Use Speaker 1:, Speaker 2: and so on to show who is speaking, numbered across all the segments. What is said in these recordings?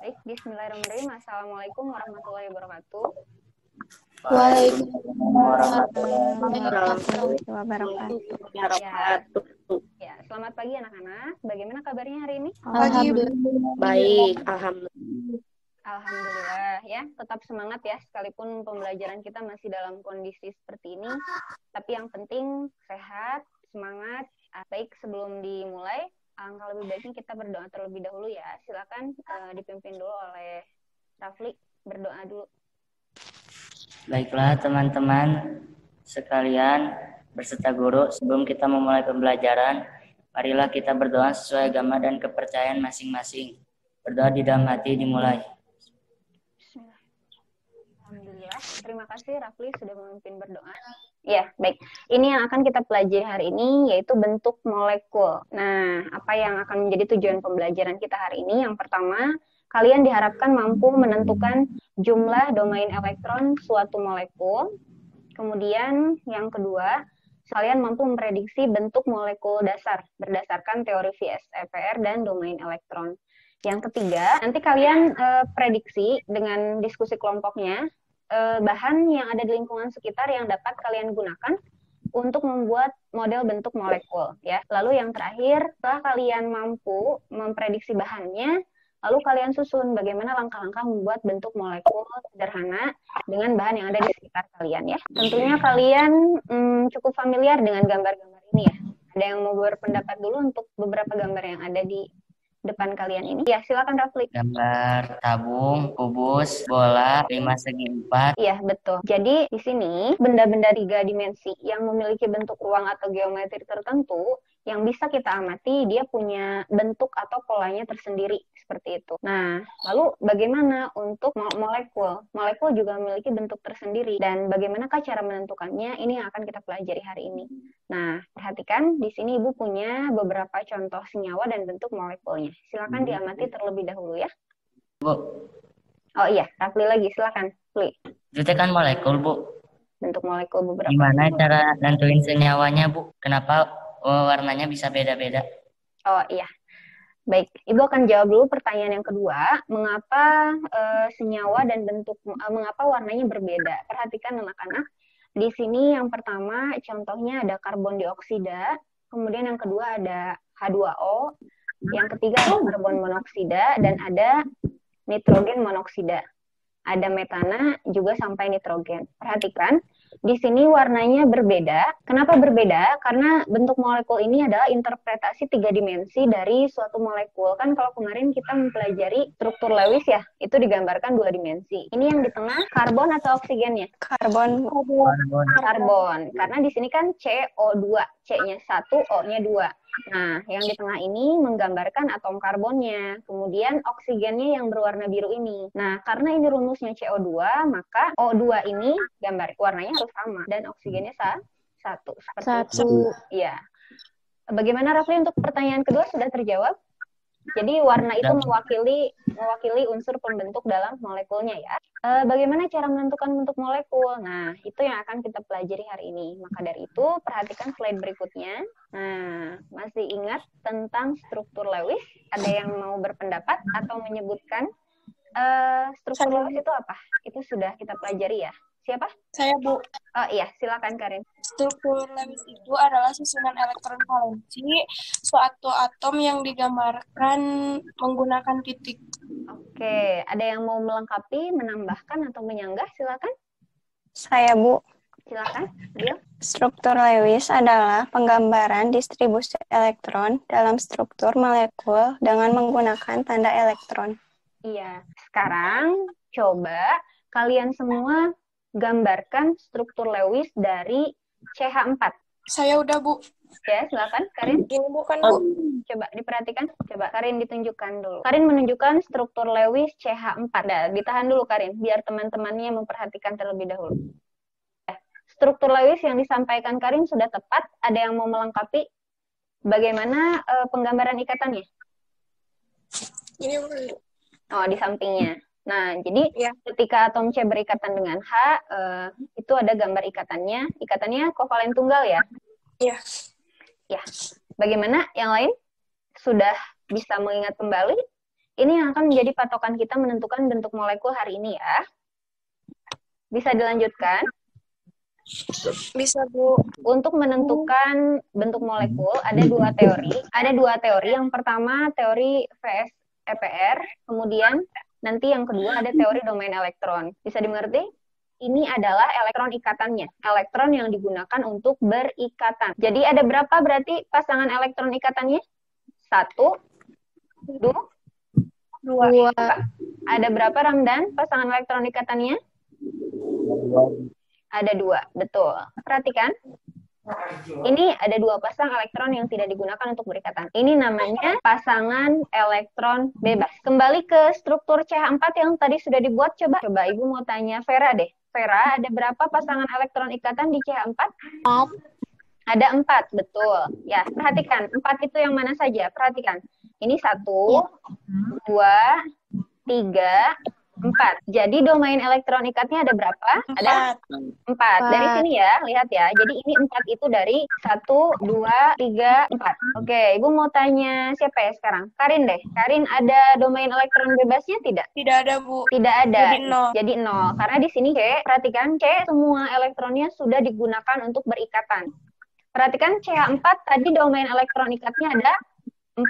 Speaker 1: Baik, bismillahirrahmanirrahim. Assalamualaikum warahmatullahi wabarakatuh.
Speaker 2: Waalaikumsalam warahmatullahi wabarakatuh.
Speaker 1: Ya, selamat pagi anak-anak. Bagaimana kabarnya hari ini?
Speaker 2: Alhamdulillah.
Speaker 3: Baik, alhamdulillah.
Speaker 1: Alhamdulillah ya. Tetap semangat ya, sekalipun pembelajaran kita masih dalam kondisi seperti ini. Tapi yang penting sehat, semangat. Baik, sebelum dimulai, alangkah lebih baiknya kita berdoa terlebih dahulu ya. Silakan dipimpin dulu oleh Rafli, berdoa dulu.
Speaker 3: Baiklah teman-teman sekalian berserta guru, sebelum kita memulai pembelajaran, marilah kita berdoa sesuai agama dan kepercayaan masing-masing. Berdoa di dalam hati dimulai.
Speaker 1: Bismillah. Alhamdulillah, terima kasih Rafli sudah memimpin berdoa. Ya, baik. Ini yang akan kita pelajari hari ini yaitu bentuk molekul. Nah, apa yang akan menjadi tujuan pembelajaran kita hari ini? Yang pertama, kalian diharapkan mampu menentukan jumlah domain elektron suatu molekul. Kemudian yang kedua, kalian mampu memprediksi bentuk molekul dasar berdasarkan teori VSEPR dan domain elektron. Yang ketiga, nanti kalian prediksi dengan diskusi kelompoknya bahan yang ada di lingkungan sekitar yang dapat kalian gunakan untuk membuat model bentuk molekul. Ya. Lalu yang terakhir, setelah kalian mampu memprediksi bahannya, lalu kalian susun bagaimana langkah-langkah membuat bentuk molekul sederhana dengan bahan yang ada di sekitar kalian ya. Tentunya kalian cukup familiar dengan gambar-gambar ini ya. Ada yang mau berpendapat dulu untuk beberapa gambar yang ada di depan kalian ini? Ya, silakan Rafli.
Speaker 3: Gambar tabung, kubus, bola, 5/4.
Speaker 1: Iya, betul. Jadi di sini benda-benda 3 dimensi yang memiliki bentuk ruang atau geometri tertentu yang bisa kita amati, dia punya bentuk atau polanya tersendiri, seperti itu. Nah, lalu bagaimana untuk molekul? Molekul juga memiliki bentuk tersendiri, dan bagaimanakah cara menentukannya? Ini yang akan kita pelajari hari ini. Nah, perhatikan, di sini Ibu punya beberapa contoh senyawa dan bentuk molekulnya. Silakan diamati terlebih dahulu ya.
Speaker 3: Bu,
Speaker 1: Oh iya, Rafli lagi, silakan. Rafli.
Speaker 3: itu kan molekul, Bu.
Speaker 1: Bentuk molekul beberapa.
Speaker 3: Gimana cara nentuin senyawanya, Bu? Kenapa warnanya bisa beda-beda?
Speaker 1: Oh iya. Baik, Ibu akan jawab dulu pertanyaan yang kedua, mengapa senyawa dan mengapa warnanya berbeda? Perhatikan anak-anak, di sini yang pertama contohnya ada karbon dioksida, kemudian yang kedua ada H2O, yang ketiga ada karbon monoksida, dan ada nitrogen monoksida. Ada metana juga sampai nitrogen. Perhatikan, di sini warnanya berbeda. Kenapa berbeda? Karena bentuk molekul ini adalah interpretasi 3 dimensi dari suatu molekul. Kan kalau kemarin kita mempelajari struktur Lewis ya, itu digambarkan 2 dimensi. Ini yang di tengah karbon atau oksigennya?
Speaker 2: Karbon.
Speaker 1: Karena di sini kan CO2, C-nya 1, O-nya 2. Nah, yang di tengah ini menggambarkan atom karbonnya, kemudian oksigennya yang berwarna biru ini. Nah, karena ini rumusnya CO2, maka O2 ini gambar warnanya harus sama dan oksigennya satu.
Speaker 2: Satu.
Speaker 1: Iya. Bagaimana Rafli untuk pertanyaan kedua sudah terjawab? Jadi warna itu mewakili unsur pembentuk dalam molekulnya ya. Bagaimana cara menentukan bentuk molekul? Nah, itu yang akan kita pelajari hari ini. Maka dari itu, perhatikan slide berikutnya. Nah, masih ingat tentang struktur Lewis? Ada yang mau berpendapat atau menyebutkan struktur Lewis itu apa? Itu sudah kita pelajari ya. Siapa?
Speaker 2: Saya, Bu.
Speaker 1: Oh iya, silakan Karin.
Speaker 2: Struktur Lewis itu adalah susunan elektron valensi suatu atom yang digambarkan menggunakan titik.
Speaker 1: Oke, ada yang mau melengkapi, menambahkan atau menyanggah? Silakan.
Speaker 4: Saya, Bu.
Speaker 1: Silakan, Bill.
Speaker 4: Struktur Lewis adalah penggambaran distribusi elektron dalam struktur molekul dengan menggunakan tanda elektron.
Speaker 1: Iya, sekarang coba kalian semua gambarkan struktur Lewis dari CH4.
Speaker 2: Saya udah, Bu.
Speaker 1: Ya, silakan Karin.
Speaker 2: Ini bukan, Bu.
Speaker 1: Coba diperhatikan. Coba Karin ditunjukkan dulu. Karin menunjukkan struktur Lewis CH4. Nah, ditahan dulu Karin, biar teman-temannya memperhatikan terlebih dahulu. Struktur Lewis yang disampaikan Karin sudah tepat. Ada yang mau melengkapi bagaimana penggambaran ikatannya?
Speaker 2: Ini bukan, Bu.
Speaker 1: Oh, di sampingnya. Nah, jadi ketika atom C berikatan dengan H, itu ada gambar ikatannya. Ikatannya kovalen tunggal ya?
Speaker 2: Iya.
Speaker 1: Ya. Bagaimana yang lain? Sudah bisa mengingat kembali? Ini yang akan menjadi patokan kita menentukan bentuk molekul hari ini ya. Bisa dilanjutkan?
Speaker 2: Bisa, Bu.
Speaker 1: Untuk menentukan bentuk molekul ada dua teori. Ada dua teori. Yang pertama teori VS-EPR, kemudian nanti yang kedua ada teori domain elektron. Bisa dimengerti? Ini adalah elektron ikatannya. Elektron yang digunakan untuk berikatan. Jadi ada berapa berarti pasangan elektron ikatannya? 1, 2, 2. Ada berapa, Ramdan, pasangan elektron ikatannya? Ada 2, betul. Perhatikan. Ini ada 2 pasang elektron yang tidak digunakan untuk berikatan. Ini namanya pasangan elektron bebas. Kembali ke struktur CH4 yang tadi sudah dibuat. Coba Ibu mau tanya Vera deh. Vera, ada berapa pasangan elektron ikatan di CH4? 4. Ada 4, betul. Ya, perhatikan. 4 itu yang mana saja? Perhatikan. Ini 1, 2, 3, 4. Jadi domain elektron ikatnya ada berapa? Ada 4. Dari sini ya, lihat ya. Jadi ini 4 itu dari 1, 2, 3, 4. Oke, Ibu mau tanya siapa ya sekarang? Karin deh. Karin, ada domain elektron bebasnya tidak?
Speaker 2: Tidak ada, Bu.
Speaker 1: Tidak ada.
Speaker 2: Jadi
Speaker 1: 0. Karena di sini, perhatikan, semua elektronnya sudah digunakan untuk berikatan. Perhatikan CH4 tadi domain elektron ikatnya ada 4.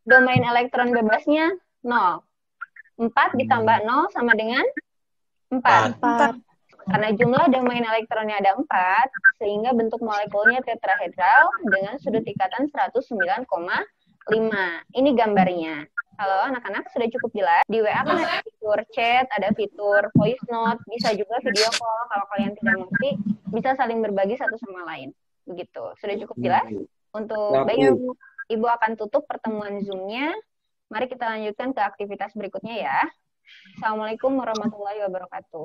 Speaker 1: Domain elektron bebasnya 0. 4 ditambah 0 sama dengan 4. Karena jumlah domain elektronnya ada 4, sehingga bentuk molekulnya tetrahedral dengan sudut ikatan 109,5. Ini gambarnya. Halo anak-anak, sudah cukup jelas? Di WA kan ada fitur chat, ada fitur voice note, bisa juga video call. Kalau kalian tidak mengerti, bisa saling berbagi satu sama lain. Begitu. Sudah cukup jelas? Untuk baik, Ibu akan tutup pertemuan Zoom-nya. Mari kita lanjutkan ke aktivitas berikutnya ya. Assalamualaikum warahmatullahi wabarakatuh.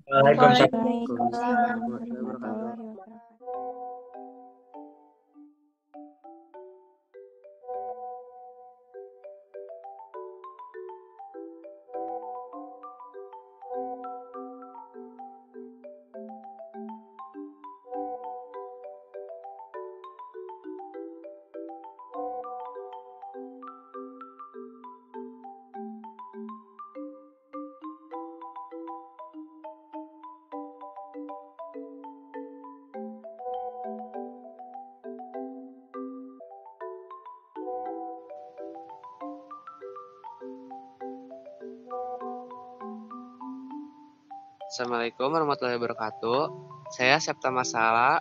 Speaker 5: Waalaikumsalam warahmatullahi wabarakatuh.
Speaker 6: Assalamualaikum warahmatullahi wabarakatuh. Saya Septa Masala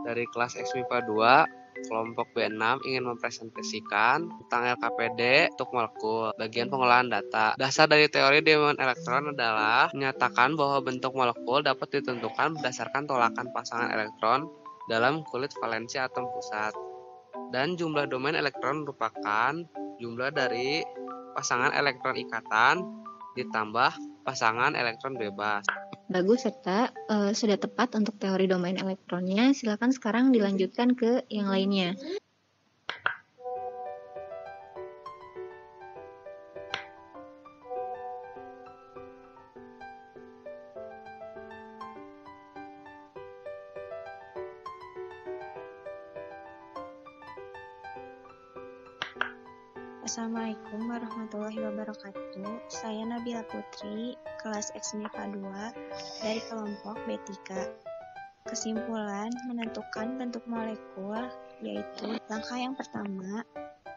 Speaker 6: dari kelas XMIPA 2, kelompok B6 ingin mempresentasikan tentang LKPD untuk molekul, bagian pengolahan data. Dasar dari teori domain elektron adalah menyatakan bahwa bentuk molekul dapat ditentukan berdasarkan tolakan pasangan elektron dalam kulit valensi atom pusat. Dan jumlah domain elektron merupakan jumlah dari pasangan elektron ikatan ditambah pasangan elektron bebas.
Speaker 7: Bagus, Septa. Sudah tepat untuk teori domain elektronnya. Silakan sekarang dilanjutkan ke yang lainnya.
Speaker 5: Assalamualaikum warahmatullahi wabarakatuh. Saya Nabila Putri, kelas XMIPA 2 dari kelompok B3. Kesimpulan menentukan bentuk molekul yaitu langkah yang pertama,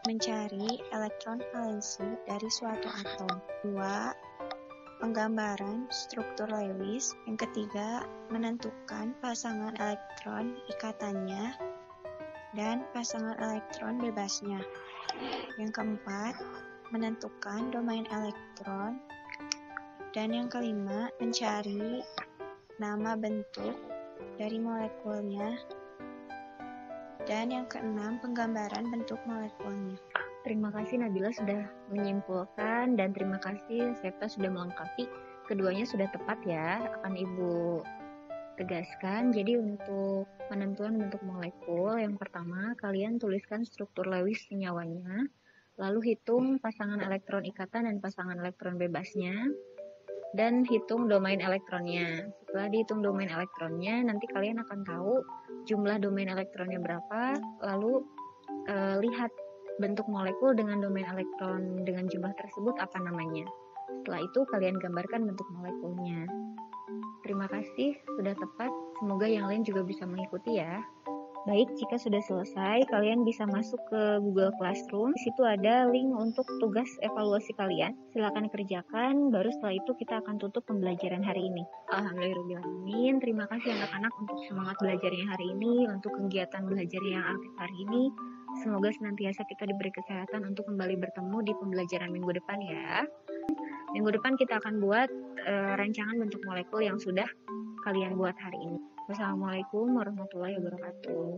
Speaker 5: mencari elektron valensi dari suatu atom. 2. Penggambaran struktur Lewis. Yang ketiga, menentukan pasangan elektron ikatannya dan pasangan elektron bebasnya. Yang keempat, menentukan domain elektron. Dan yang kelima, mencari nama bentuk dari molekulnya. Dan yang keenam, penggambaran bentuk molekulnya.
Speaker 7: Terima kasih Nabila sudah menyimpulkan, dan terima kasih Septa sudah melengkapi. Keduanya sudah tepat ya, akan Ibu tegaskan. Jadi untuk penentuan bentuk molekul, yang pertama kalian tuliskan struktur Lewis senyawanya, lalu hitung pasangan elektron ikatan dan pasangan elektron bebasnya, dan hitung domain elektronnya. Setelah dihitung domain elektronnya, nanti kalian akan tahu jumlah domain elektronnya berapa, lalu lihat bentuk molekul dengan domain elektron dengan jumlah tersebut apa namanya. Setelah itu kalian gambarkan bentuk molekulnya. Terima kasih, sudah tepat. Semoga yang lain juga bisa mengikuti ya. Baik, jika sudah selesai, kalian bisa masuk ke Google Classroom. Di situ ada link untuk tugas evaluasi kalian. Silakan kerjakan, baru setelah itu kita akan tutup pembelajaran hari ini. Alhamdulillahirrahmanirrahim. Terima kasih anak-anak untuk semangat belajarnya hari ini, untuk kegiatan belajar yang aktif hari ini. Semoga senantiasa kita diberi kesehatan untuk kembali bertemu di pembelajaran minggu depan ya. Minggu depan kita akan buat rancangan bentuk molekul yang sudah kalian buat hari ini. Wassalamualaikum warahmatullahi wabarakatuh.